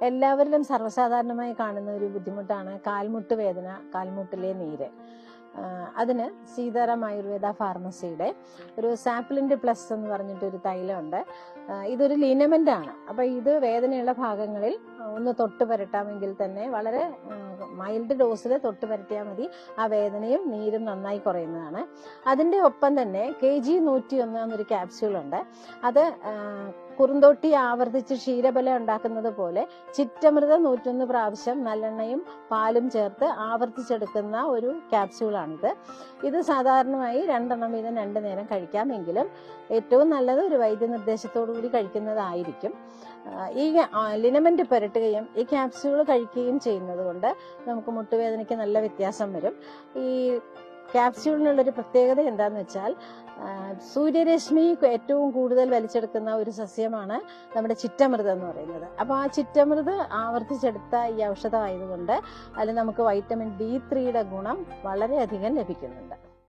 എല്ലാവരിലും സർവ്വസാധാരണമായി കാണുന്ന ഒരു ബുദ്ധിമുട്ടാണ് കാൽമുട്ട് വേദന, കാൽമുട്ടിലെ നീര്. അതിന് സീതാറാം ആയുർവേദ ഫാർമസിയുടെ ഒരു സാപ്ലിൻഡ് പ്ലസ് എന്ന് പറഞ്ഞിട്ടൊരു തൈലമുണ്ട്. ഇതൊരു ലിനമെന്റ് ആണ്. അപ്പൊ ഇത് വേദനയുള്ള ഭാഗങ്ങളിൽ ഒന്ന് തൊട്ട് പുരട്ടാമെങ്കിൽ തന്നെ വളരെ മൈൽഡ് ഡോസിൽ തൊട്ട് പുരട്ടിയാൽ മതി. ആ വേദനയും നീരും നന്നായി കുറയുന്നതാണ്. അതിന്റെ ഒപ്പം തന്നെ KG101 എന്നൊരു ക്യാപ്സ്യൂളുണ്ട്. അത് കുറുന്തോട്ടി ആവർത്തിച്ച് ക്ഷീരബലം ഉണ്ടാക്കുന്നത് പോലെ ചിറ്റമൃതം 101 പ്രാവശ്യം നല്ലെണ്ണയും പാലും ചേർത്ത് ആവർത്തിച്ചെടുക്കുന്ന ഒരു ക്യാപ്സ്യൂളാണിത്. ഇത് സാധാരണമായി 2 എണ്ണം വീതം 2 നേരം കഴിക്കാമെങ്കിലും ഏറ്റവും നല്ലത് ഒരു വൈദ്യനിർദ്ദേശത്തോടു കൂടി കഴിക്കുന്നതായിരിക്കും. ഈ ലിനമെന്റ് പുരട്ടുകയും ഈ ക്യാപ്സ്യൂൾ കഴിക്കുകയും ചെയ്യുന്നത് കൊണ്ട് നമുക്ക് മുട്ടുവേദനയ്ക്ക് നല്ല വ്യത്യാസം വരും. ഈ ക്യാപ്സ്യൂളിനുള്ളൊരു പ്രത്യേകത എന്താന്ന് വെച്ചാൽ സൂര്യരശ്മി ഏറ്റവും കൂടുതൽ വലിച്ചെടുക്കുന്ന ഒരു സസ്യമാണ് നമ്മുടെ ചിറ്റമൃതം എന്ന് പറയുന്നത്. അപ്പോൾ ആ ചിറ്റമൃത് ആവർത്തിച്ചെടുത്ത ഈ ഔഷധമായതുകൊണ്ട് അതിൽ നമുക്ക് വൈറ്റമിൻ D3യുടെ ഗുണം വളരെയധികം ലഭിക്കുന്നുണ്ട്.